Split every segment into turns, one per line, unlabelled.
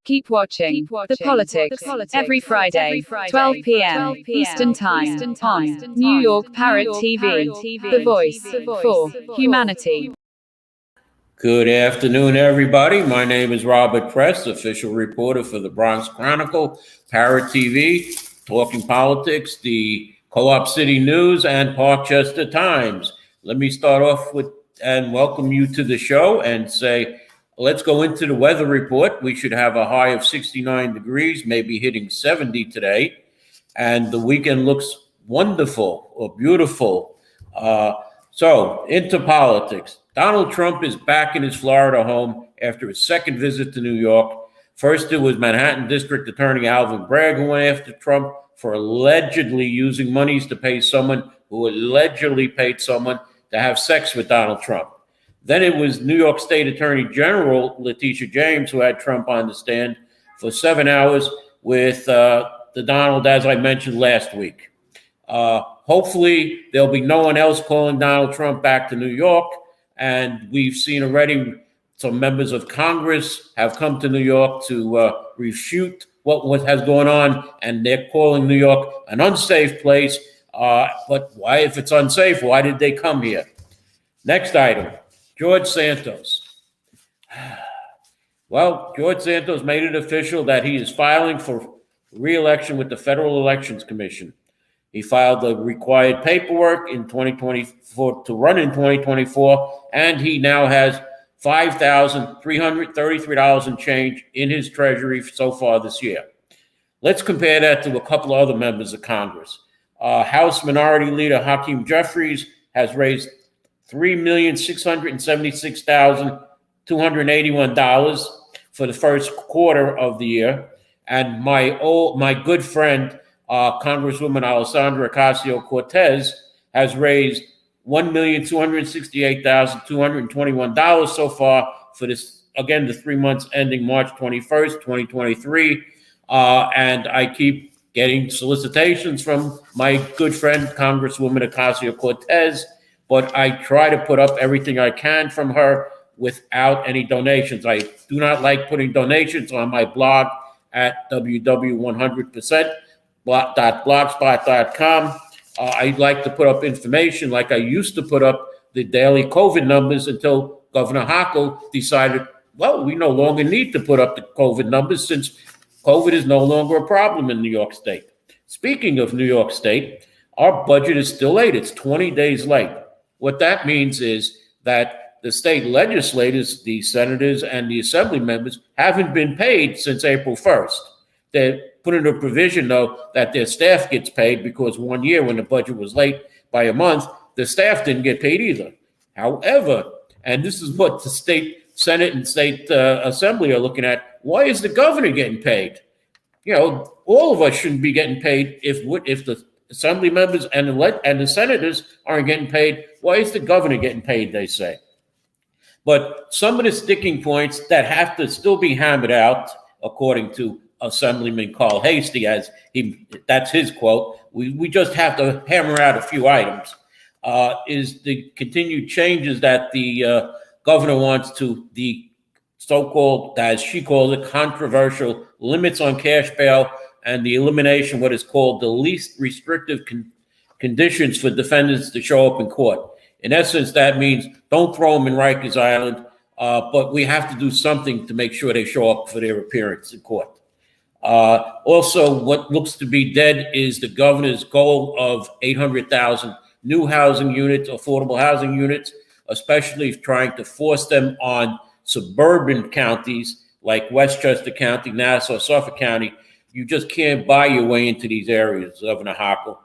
Keep watching The Politics every Friday, 12 p.m. Eastern Time on New York Parrot TV, the voice for humanity.
Good afternoon, everybody. My name is Robert Press, official reporter for the Bronx Chronicle, Parrot TV, Talking Politics, the Co-op City News, and Parkchester Times. Let me start off with and welcome you to the show and say, let's go into the weather report. We should have a high of 69 degrees, maybe hitting 70 today. And the weekend looks wonderful or beautiful. So into politics. Donald Trump is back in his Florida home after his second visit to New York. First, it was Manhattan District Attorney Alvin Bragg who went after Trump for allegedly using monies to pay someone who allegedly paid someone to have sex with Donald Trump. Then it was New York State Attorney General Letitia James who had Trump on the stand for 7 hours with the Donald, as I mentioned last week. Hopefully, there'll be no one else calling Donald Trump back to New York. And we've seen already some members of Congress have come to New York to refute what has gone on. And they're calling New York an unsafe place. But why, if it's unsafe, why did they come here? Next item, George Santos. Well, George Santos made it official that he is filing for re-election with the Federal Elections Commission. He filed the required paperwork in 2024 to run in 2024, and he now has $5,333 and change in his treasury so far this year. Let's compare that to a couple of other members of Congress. House Minority Leader Hakeem Jeffries has raised $3,676,281 for the first quarter of the year. And my good friend, Congresswoman Alessandra Ocasio-Cortez, has raised $1,268,221 so far for this, again, the 3 months ending March 21st, 2023. And I keep getting solicitations from my good friend, Congresswoman Ocasio-Cortez, but I try to put up everything I can from her without any donations. I do not like putting donations on my blog at www.100%blogspot.com. I'd like to put up information like I used to put up the daily COVID numbers until Governor Hochul decided, well, we no longer need to put up the COVID numbers since COVID is no longer a problem in New York State. Speaking of New York State, our budget is still late. It's 20 days late. What that means is that the state legislators, the senators, and the assembly members haven't been paid since April 1st. They put in a provision, though, that their staff gets paid because 1 year when the budget was late by a month, the staff didn't get paid either. However, and this is what the state Senate and state assembly are looking at, why is the governor getting paid? You know, all of us shouldn't be getting paid if the assembly members and the senators aren't getting paid. Why is the governor getting paid, they say? But some of the sticking points that have to still be hammered out, according to Assemblyman Carl Hastie, that's his quote, we just have to hammer out a few items, is the continued changes that the governor wants to the so-called, as she calls it, controversial limits on cash bail and the elimination of what is called the least restrictive conditions for defendants to show up in court. In essence, that means don't throw them in Rikers Island, but we have to do something to make sure they show up for their appearance in court. Also, what looks to be dead is the governor's goal of 800,000 new housing units, affordable housing units, especially trying to force them on suburban counties like Westchester County, Nassau, Suffolk County. You just can't buy your way into these areas, Governor Hochul.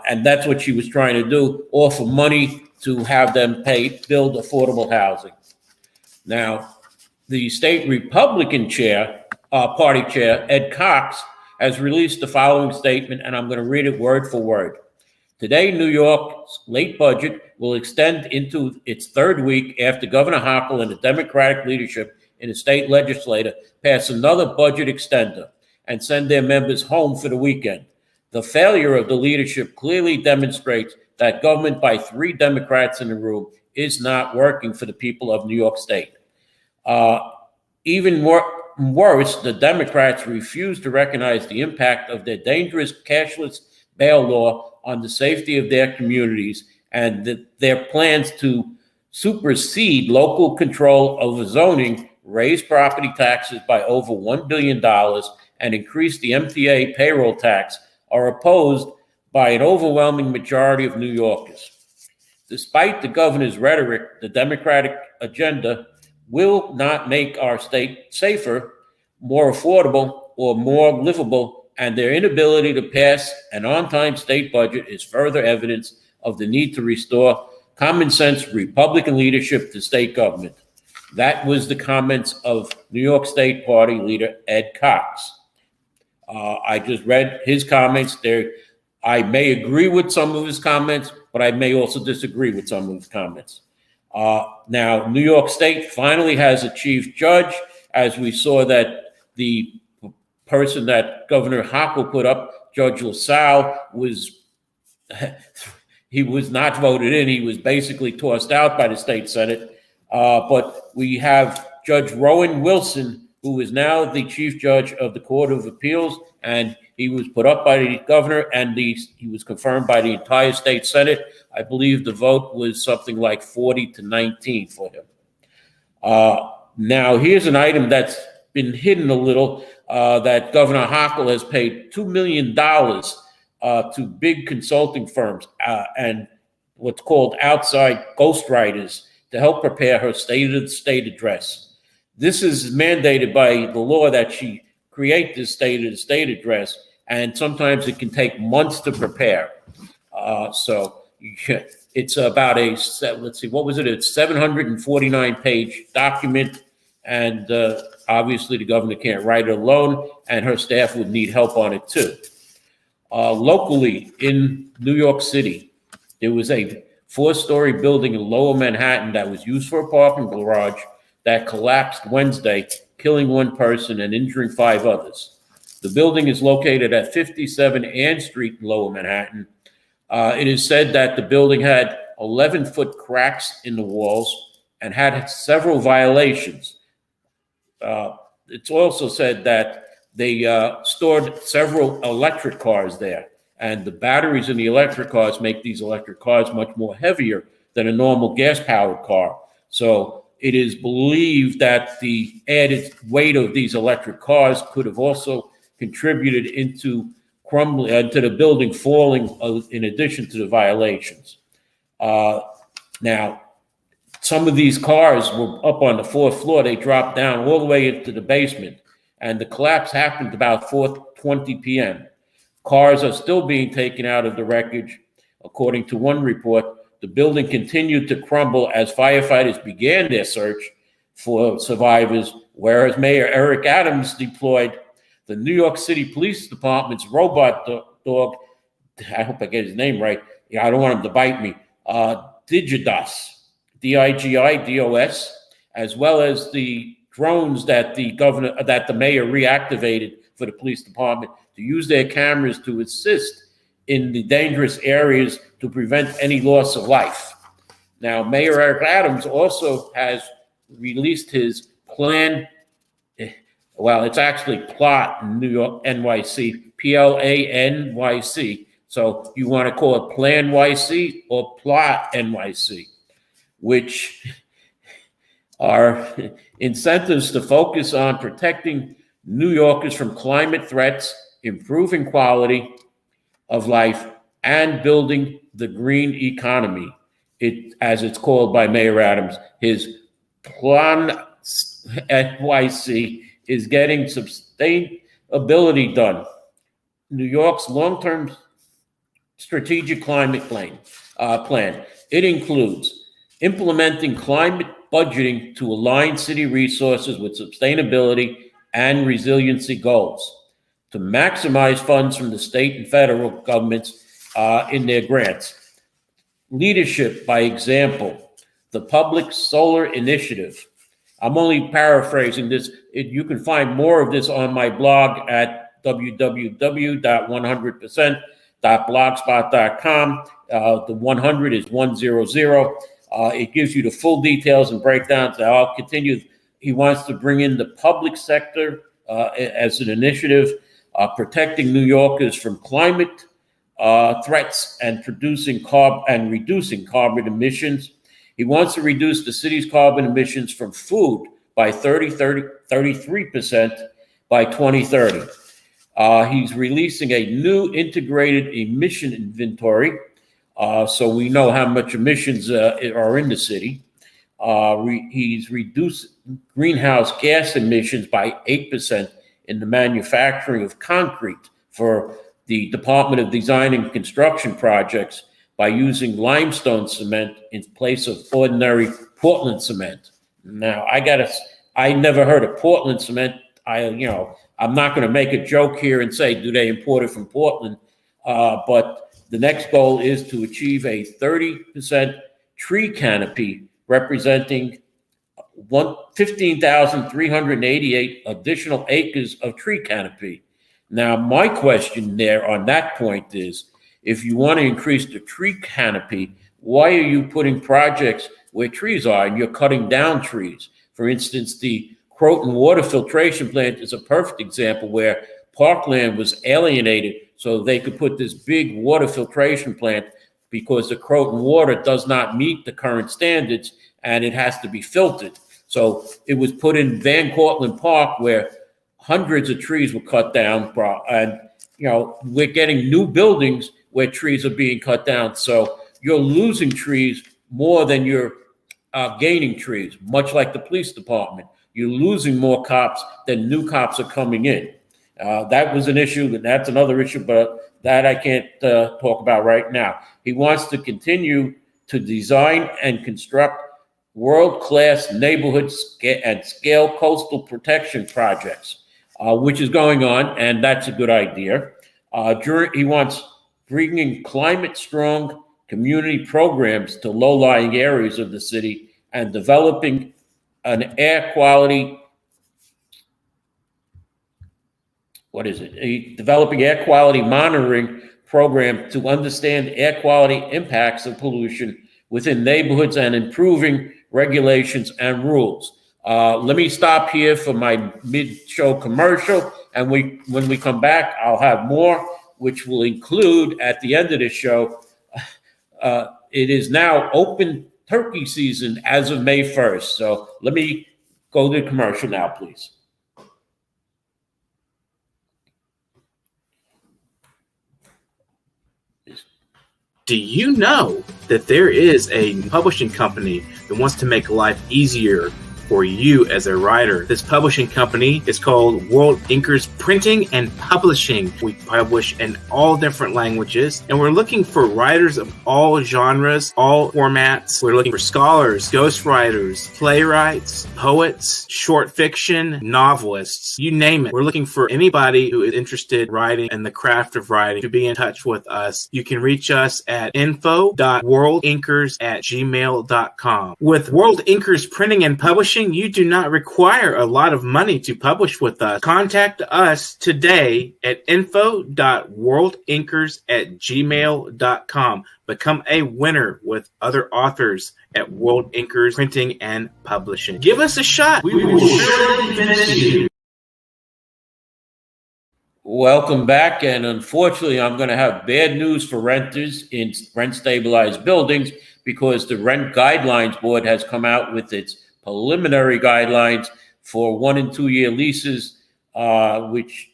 And that's what she was trying to do, offer money to have them build affordable housing. Now, the state Republican party chair, Ed Cox, has released the following statement, and I'm going to read it word for word. Today, New York's late budget will extend into its third week after Governor Hochul and the Democratic leadership in the state legislature pass another budget extender and send their members home for the weekend. The failure of the leadership clearly demonstrates that government by 3 Democrats in the room is not working for the people of New York State. Even more worse, the Democrats refuse to recognize the impact of their dangerous cashless bail law on the safety of their communities and their plans to supersede local control over zoning, raise property taxes by over $1 billion, and increase the MTA payroll tax are opposed by an overwhelming majority of New Yorkers. Despite the governor's rhetoric, the Democratic agenda will not make our state safer, more affordable, or more livable, and their inability to pass an on-time state budget is further evidence of the need to restore common sense Republican leadership to state government. That was the comments of New York State Party leader Ed Cox. I just read his comments there. I may agree with some of his comments, but I may also disagree with some of his comments. Now, New York State finally has a chief judge, as we saw that the person that Governor Hochul put up, Judge LaSalle, he was not voted in. He was basically tossed out by the state Senate. But we have Judge Rowan Wilson, who is now the chief judge of the Court of Appeals, and he was put up by the governor, and he was confirmed by the entire state Senate. I believe the vote was something like 40-19 for him. Now, here's an item that's been hidden a little, that Governor Hochul has paid $2 million to big consulting firms and what's called outside ghostwriters to help prepare her State of the State address. This is mandated by the law that she create this State of the State address, and sometimes it can take months to prepare. So it's about let's see, what was it? It's 749-page document, and obviously the governor can't write it alone, and her staff would need help on it too. Locally in New York City, there was a 4-story building in Lower Manhattan that was used for a parking garage that collapsed Wednesday, killing 1 person and injuring 5 others. The building is located at 57 Ann Street in Lower Manhattan. It is said that the building had 11-foot cracks in the walls and had several violations. It's also said that they stored several electric cars there, and the batteries in the electric cars make these electric cars much more heavier than a normal gas-powered car. So it is believed that the added weight of these electric cars could have also contributed into the building falling, in addition to the violations. Now, some of these cars were up on the 4th floor. They dropped down all the way into the basement, and the collapse happened about 4:20 p.m. Cars are still being taken out of the wreckage. According to one report, the building continued to crumble as firefighters began their search for survivors, whereas Mayor Eric Adams deployed the New York City Police Department's robot dog, I hope I get his name right, I don't want him to bite me, Digidos, D-I-G-I-D-O-S, as well as the drones that the mayor reactivated for the police department to use their cameras to assist in the dangerous areas to prevent any loss of life. Now, Mayor Eric Adams also has released his plan. Well, it's actually Plot in New York, NYC, P-L-A-N-Y-C. So you want to call it Plan YC or Plot NYC, which are incentives to focus on protecting New Yorkers from climate threats, improving quality of life, and building the green economy. As it's called by Mayor Adams, his Plan NYC is getting sustainability done. New York's long-term strategic climate plan. It includes implementing climate budgeting to align city resources with sustainability and resiliency goals, to maximize funds from the state and federal governments in their grants. Leadership by example, the Public Solar Initiative. I'm only paraphrasing this. You can find more of this on my blog at www.100%.blogspot.com. The 100 is 100. It gives you the full details and breakdowns. I'll continue He wants to bring in the public sector as an initiative, protecting New Yorkers from climate threats and reducing carbon emissions. He wants to reduce the city's carbon emissions from food by 33% by 2030. He's releasing a new integrated emission inventory, so we know how much emissions are in the city. He's reduced greenhouse gas emissions by 8% in the manufacturing of concrete for the Department of Design and Construction projects by using limestone cement in place of ordinary Portland cement. Now, I never heard of Portland cement. I'm not going to make a joke here and say, do they import it from Portland? But the next goal is to achieve a 30% tree canopy representing 15,388 additional acres of tree canopy. Now, my question there on that point is, if you want to increase the tree canopy, why are you putting projects where trees are and you're cutting down trees? For instance, the Croton water filtration plant is a perfect example where parkland was alienated so they could put this big water filtration plant because the Croton water does not meet the current standards and it has to be filtered. So it was put in Van Cortlandt Park where hundreds of trees were cut down, and we're getting new buildings where trees are being cut down. So you're losing trees more than you're gaining trees, much like the police department. You're losing more cops than new cops are coming in. That was an issue, and that's another issue, but that I can't talk about right now. He wants to continue to design and construct world-class neighborhood and scale coastal protection projects, which is going on, and that's a good idea. He wants bringing climate-strong community programs to low-lying areas of the city and developing an air quality, developing air quality monitoring program to understand air quality impacts of pollution within neighborhoods and improving regulations and rules. Let me stop here for my mid-show commercial, and when we come back, I'll have more, which will include at the end of the show. It is now open turkey season as of May 1st. So let me go to the commercial now, please.
Do you know that there is a publishing company that wants to make life easier for you as a writer? This publishing company is called World Inkers Printing and Publishing. We publish in all different languages, and we're looking for writers of all genres, all formats. We're looking for scholars, ghostwriters, playwrights, poets, short fiction, novelists, you name it. We're looking for anybody who is interested in writing and the craft of writing to be in touch with us. You can reach us at info.worldinkers@gmail.com. With World Inkers Printing and Publishing, you do not require a lot of money to publish with us. Contact us today at info.worldinkers@gmail.com. Become a winner with other authors at World Inkers Printing and Publishing. Give us a shot. We will surely finish you.
Welcome back, and unfortunately, I'm going to have bad news for renters in rent-stabilized buildings because the Rent Guidelines Board has come out with its preliminary guidelines for 1 and 2 year leases, which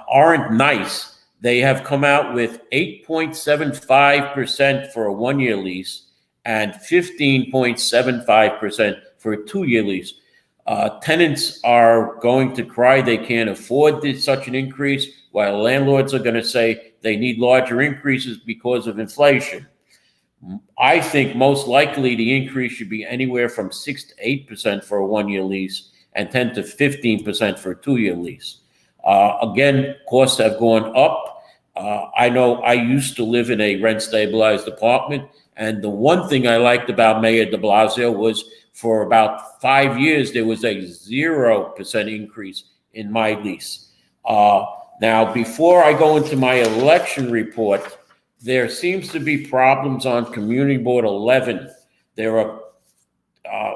aren't nice. They have come out with 8.75% for a 1 year lease and 15.75% for a 2 year lease. Tenants are going to cry they can't afford such an increase, while landlords are going to say they need larger increases because of inflation. I think most likely the increase should be anywhere from 6 to 8% for a 1 year lease and 10 to 15% for a 2 year lease. Again, costs have gone up. I know I used to live in a rent stabilized apartment, and the one thing I liked about Mayor de Blasio was for about 5 years, there was a 0% increase in my lease. Now, before I go into my election report, there seems to be problems on Community Board 11. There are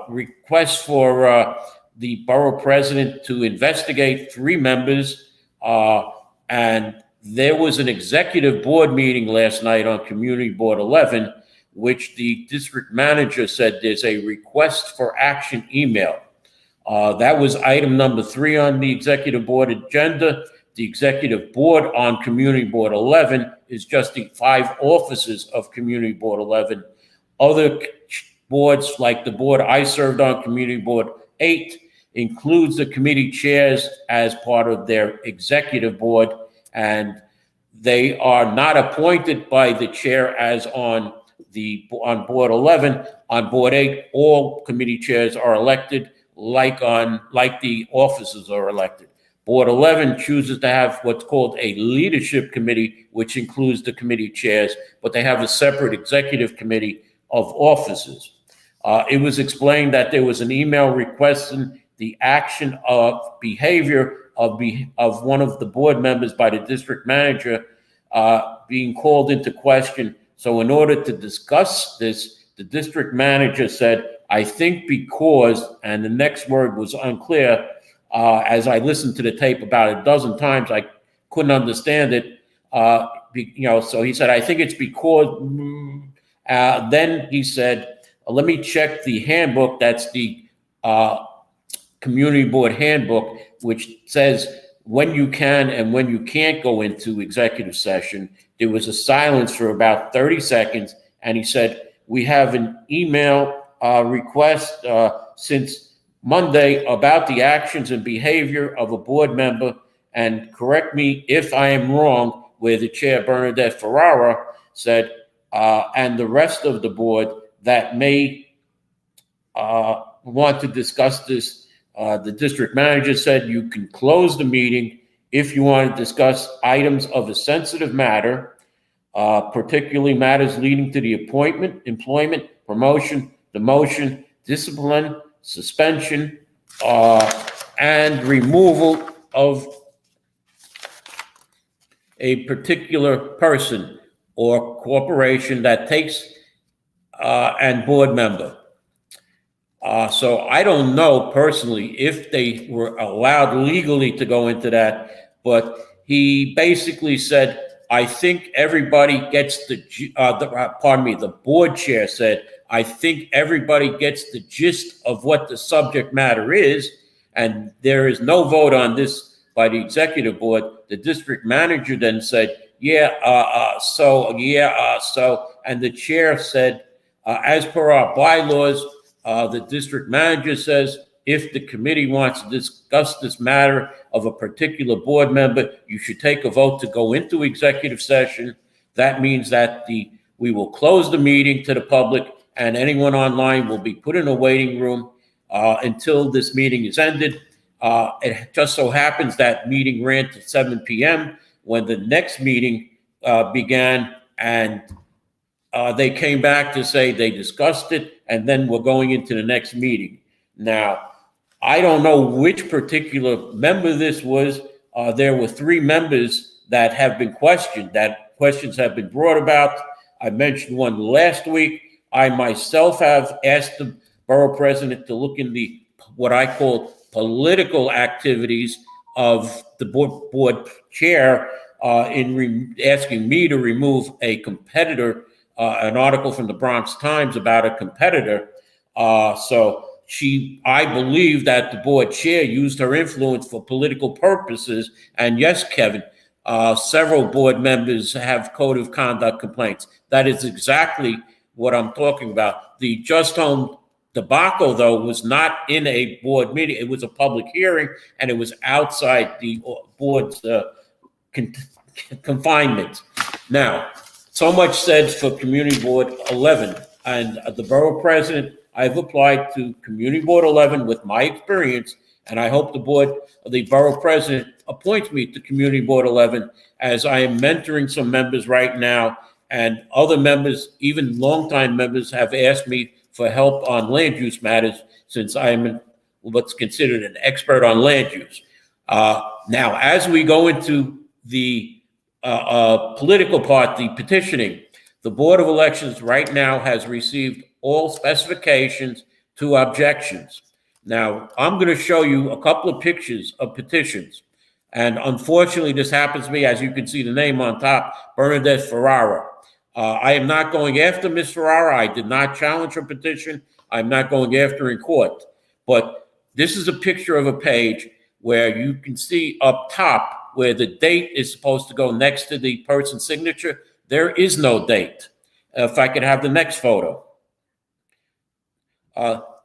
request for the borough president to investigate 3 members, and there was an executive board meeting last night on Community Board 11, which the district manager said there's a request for action email. That was item number 3 on the executive board agenda. The executive board on Community Board 11 is just the 5 officers of Community Board 11. Other boards, like the board I served on, Community Board 8, includes the committee chairs as part of their executive board, and they are not appointed by the chair as on Board 11. On Board 8, all committee chairs are elected like the officers are elected. Board 11 chooses to have what's called a leadership committee, which includes the committee chairs, but they have a separate executive committee of officers. It was explained that there was an email requesting the action of behavior of one of the board members by the district manager being called into question. So in order to discuss this, the district manager said, I think because, and the next word was unclear, as I listened to the tape about a dozen times, I couldn't understand it. So he said, I think it's because, then he said, let me check the handbook. That's the community board handbook, which says when you can and when you can't go into executive session. There was a silence for about 30 seconds. And he said, we have an email request since Monday about the actions and behavior of a board member, and correct me if I am wrong, where the chair, Bernadette Ferrara, said, and the rest of the board that may want to discuss this. The district manager said you can close the meeting if you want to discuss items of a sensitive matter, particularly matters leading to the appointment, employment, promotion, demotion, discipline, suspension, and removal of a particular person or corporation that takes and board member. So I don't know personally if they were allowed legally to go into that, but he basically said, I think everybody gets the board chair said, I think everybody gets the gist of what the subject matter is, and there is no vote on this by the executive board. The district manager then said, so, and the chair said, as per our bylaws, the district manager says, if the committee wants to discuss this matter of a particular board member, you should take a vote to go into executive session. That means that we will close the meeting to the public, and anyone online will be put in a waiting room until this meeting is ended. It just so happens that meeting ran to 7 p.m. when the next meeting began, and they came back to say they discussed it, and then we're going into the next meeting. Now, I don't know which particular member this was. There were 3 members that have been questioned, that questions have been brought about. I mentioned one last week. I myself have asked the borough president to look in the what I call political activities of the board chair in asking me to remove a competitor, an article from the Bronx Times about a competitor. I believe that the board chair used her influence for political purposes. And yes, Kevin, several board members have code of conduct complaints. That is exactly what I'm talking about. The Just Home debacle, though, was not in a board meeting. It was a public hearing, and it was outside the board's confinement. Now, so much said for Community Board 11. And the borough president, I've applied to Community Board 11 with my experience, and I hope the borough president appoints me to Community Board 11, as I am mentoring some members right now, and other members, even longtime members, have asked me for help on land use matters, since I am what's considered an expert on land use. Now, as we go into the political part, the petitioning, the Board of Elections right now has received all specifications 2 objections. Now, I'm going to show you a couple of pictures of petitions. And unfortunately, this happens to me, as you can see the name on top, Bernadette Ferrara. I am not going after Ms. Ferrara. I did not challenge her petition. I'm not going after her in court. But this is a picture of a page where you can see up top where the date is supposed to go next to the person's signature. There is no date. If I could have the next photo.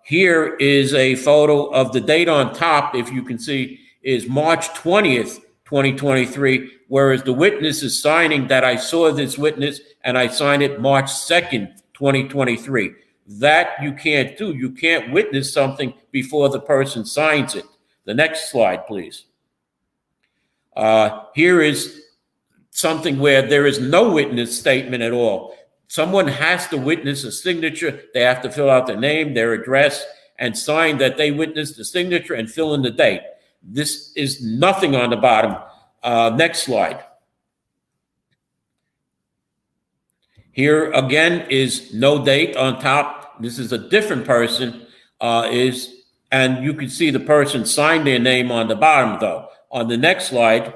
Here is a photo of the date on top, if you can see, is March 20th, 2023, whereas the witness is signing that I saw this witness and I signed it March 2nd, 2023. That you can't do. You can't witness something before the person signs it. The next slide, please. Here is something where there is no witness statement at all. Someone has to witness a signature. They have to fill out their name, their address, and sign that they witnessed the signature and fill in the date. This is nothing on the bottom. Next slide. Here again is no date on top. This is a different person, and you can see the person signed their name on the bottom though. On the next slide,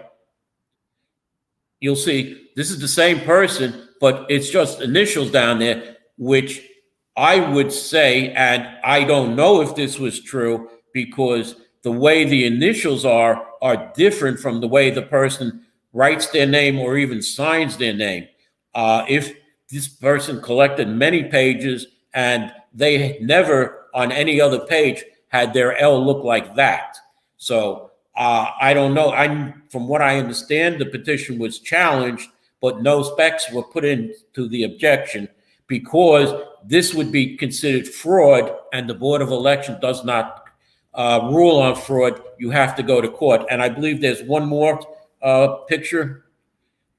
you'll see this is the same person, but it's just initials down there, which I would say, and I don't know if this was true, because the way the initials are different from the way the person writes their name or even signs their name. If this person collected many pages and they never on any other page had their L look like that. So I don't know. From what I understand, the petition was challenged, but no specs were put into the objection because this would be considered fraud, and the Board of Election does not rule on fraud. You have to go to court. And I believe there's one more picture.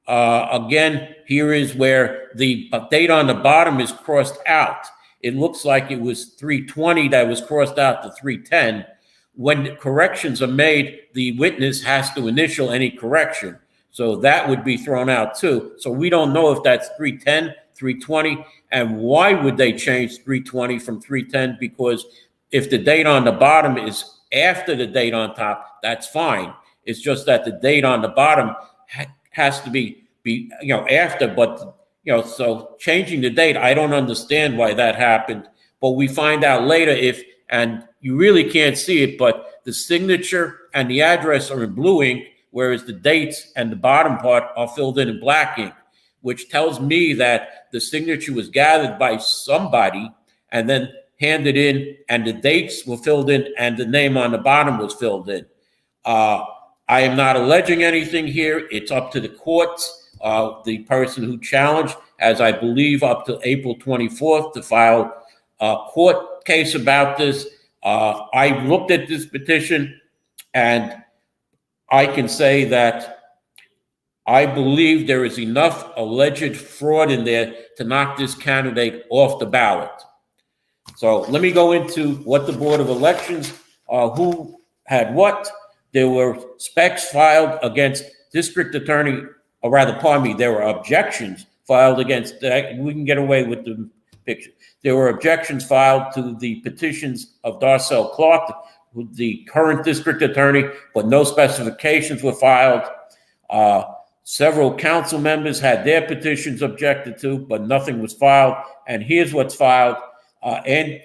Again, here is where the date on the bottom is crossed out. It looks like it was 3/20 that was crossed out to 3/10. When corrections are made, the witness has to initial any correction. So that would be thrown out too. So we don't know if that's 3/10, 3/20, and why would they change 3/20 from 3/10? Because if the date on the bottom is after the date on top, that's fine. It's just that the date on the bottom has to be after, but so changing the date, I don't understand why that happened. But we find out later and you really can't see it, but the signature and the address are in blue ink, whereas the dates and the bottom part are filled in black ink, which tells me that the signature was gathered by somebody and then handed in, and the dates were filled in and the name on the bottom was filled in. I am not alleging anything here. It's up to the courts. The person who challenged has, I believe, up to April 24th to file a court case about this. I looked at this petition, and I can say that I believe there is enough alleged fraud in there to knock this candidate off the ballot. So let me go into what the Board of Elections, who had what. There were specs filed against district attorney, or rather, pardon me, there were objections filed against, we can get away with the picture. There were objections filed to the petitions of Darcel Clark, the current district attorney, but no specifications were filed. Several council members had their petitions objected to, but nothing was filed. And here's what's filed. Andy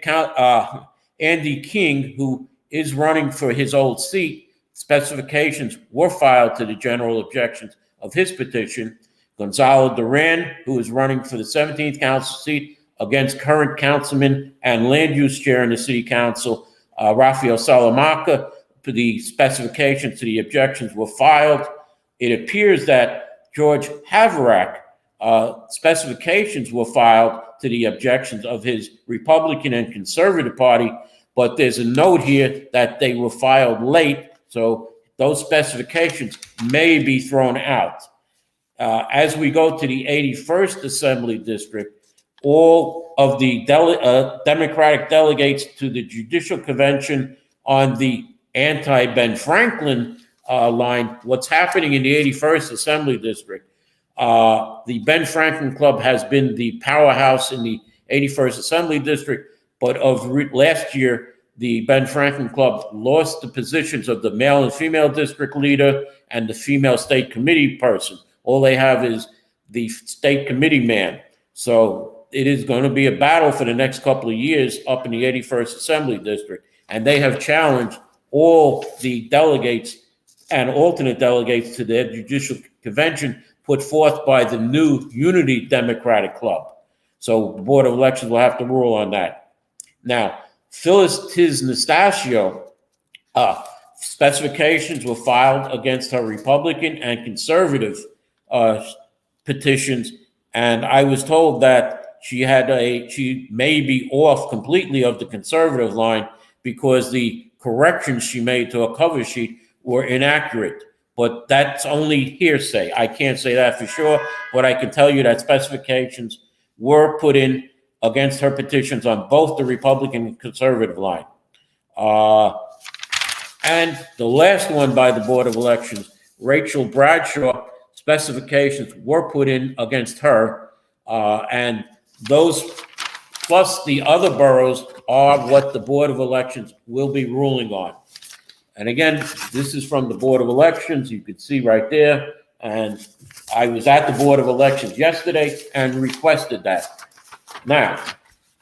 King, who is running for his old seat, specifications were filed to the general objections of his petition. Gonzalo Duran, who is running for the 17th council seat against current councilman and land use chair in the city council, Rafael Salamanca, the specifications to the objections were filed. It appears that George Havarack, specifications were filed to the objections of his Republican and Conservative Party, but there's a note here that they were filed late, so those specifications may be thrown out. As we go to the 81st Assembly District, all of the Democratic delegates to the Judicial Convention on the anti-Ben Franklin line, what's happening in the 81st Assembly District, the Ben Franklin Club has been the powerhouse in the 81st Assembly District. but last year, the Ben Franklin Club lost the positions of the male and female district leader and the female state committee person. All they have is the state committee man. So it is going to be a battle for the next couple of years up in the 81st Assembly District. And they have challenged all the delegates and alternate delegates to their judicial convention put forth by the new Unity Democratic Club. So the Board of Elections will have to rule on that. Now, Phyllis Tiz Nastasio, specifications were filed against her Republican and conservative petitions, and I was told that she may be off completely of the conservative line because the corrections she made to a cover sheet were inaccurate. But that's only hearsay. I can't say that for sure, but I can tell you that specifications were put in against her petitions on both the Republican and conservative line. And the last one by the Board of Elections, Rachel Bradshaw, specifications were put in against her. And those, plus the other boroughs, are what the Board of Elections will be ruling on. And again, this is from the Board of Elections. You can see right there. And I was at the Board of Elections yesterday and requested that. Now,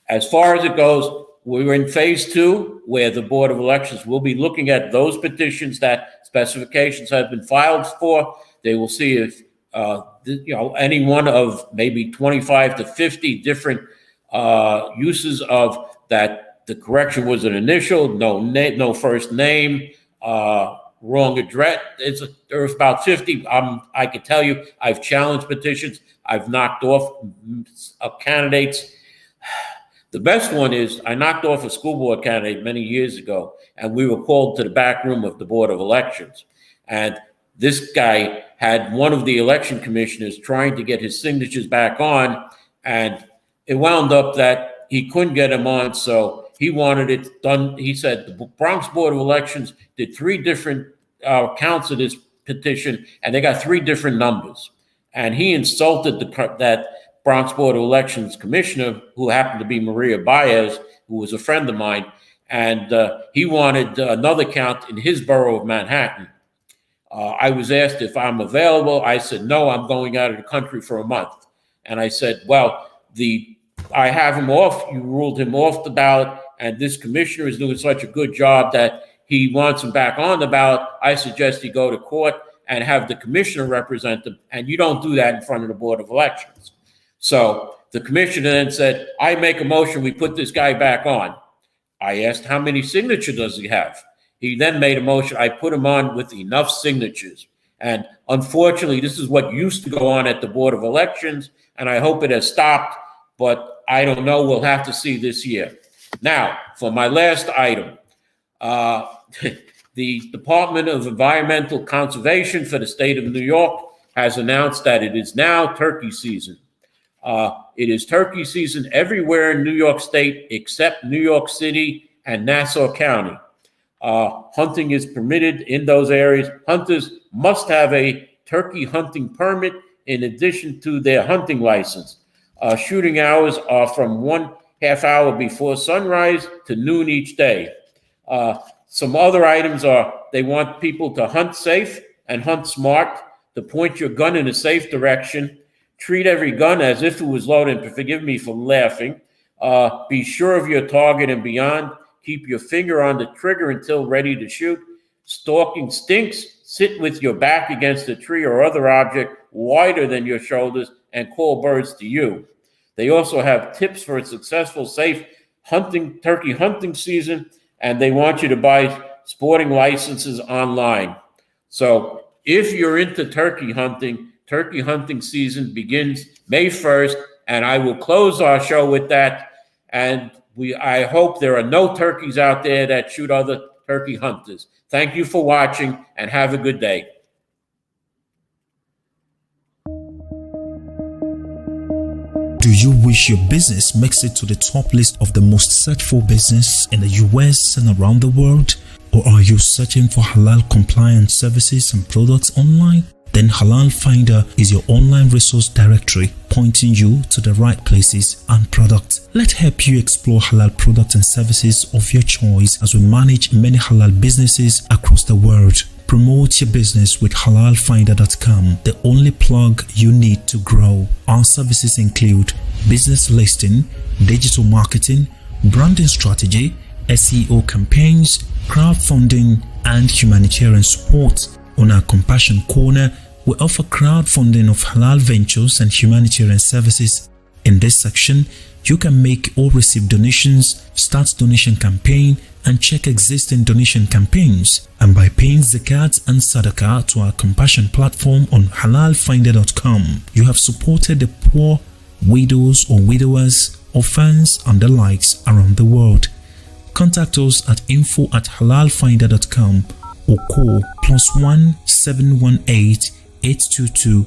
as far as it goes, we're in phase 2, where the Board of Elections will be looking at those petitions that specifications have been filed for. They will see if, any one of maybe 25 to 50 different uses of that. The correction was an initial, no first name, wrong address. There's about 50. I can tell you, I've challenged petitions. I've knocked off candidates. The best one is I knocked off a school board candidate many years ago, and we were called to the back room of the Board of Elections. And this guy had one of the election commissioners trying to get his signatures back on, and it wound up that he couldn't get him on, so he wanted it done. He said the Bronx Board of Elections did 3 different counts of this petition, and they got 3 different numbers. And he insulted that Bronx Board of Elections commissioner, who happened to be Maria Baez, who was a friend of mine, and he wanted another count in his borough of Manhattan. I was asked if I'm available. I said, no, I'm going out of the country for a month. And I said, well, I have him off. You ruled him off the ballot, and this commissioner is doing such a good job that he wants him back on the ballot. I suggest he go to court and have the commissioner represent them, and you don't do that in front of the Board of Elections. So the commissioner then said, I make a motion, we put this guy back on. I asked, how many signatures does he have? He then made a motion, I put him on with enough signatures. And unfortunately, this is what used to go on at the Board of Elections, and I hope it has stopped, but I don't know, we'll have to see this year. Now, for my last item, the Department of Environmental Conservation for the state of New York has announced that it is now turkey season. It is turkey season everywhere in New York State except New York City and Nassau County. Hunting is permitted in those areas. Hunters must have a turkey hunting permit in addition to their hunting license. Shooting hours are from 1/2 hour before sunrise to noon each day. Some other items are they want people to hunt safe and hunt smart, to point your gun in a safe direction, treat every gun as if it was loaded, and forgive me for laughing. Be sure of your target and beyond. Keep your finger on the trigger until ready to shoot. Stalking stinks. Sit with your back against a tree or other object wider than your shoulders and call birds to you. They also have tips for a successful, safe turkey hunting season, and they want you to buy sporting licenses online. So if you're into turkey hunting season begins May 1st, and I will close our show with that. And I hope there are no turkeys out there that shoot other turkey hunters. Thank you for watching, and have a good day.
Do you wish your business makes it to the top list of the most searched for business in the US and around the world? Or are you searching for halal compliant services and products online? then Halal Finder is your online resource directory pointing you to the right places and products. Let's help you explore halal products and services of your choice as we manage many halal businesses across the world. Promote your business with halalfinder.com, the only plug you need to grow. Our services include business listing, digital marketing, branding strategy, SEO campaigns, crowdfunding, and humanitarian support. On our Compassion Corner, we offer crowdfunding of halal ventures and humanitarian services. In this section, you can make or receive donations, start donation campaign, and check existing donation campaigns. And by paying zakat and sadaqah to our Compassion platform on halalfinder.com, you have supported the poor, widows or widowers, orphans, and the likes around the world. Contact us at info@halalfinder.com or call +1 718 822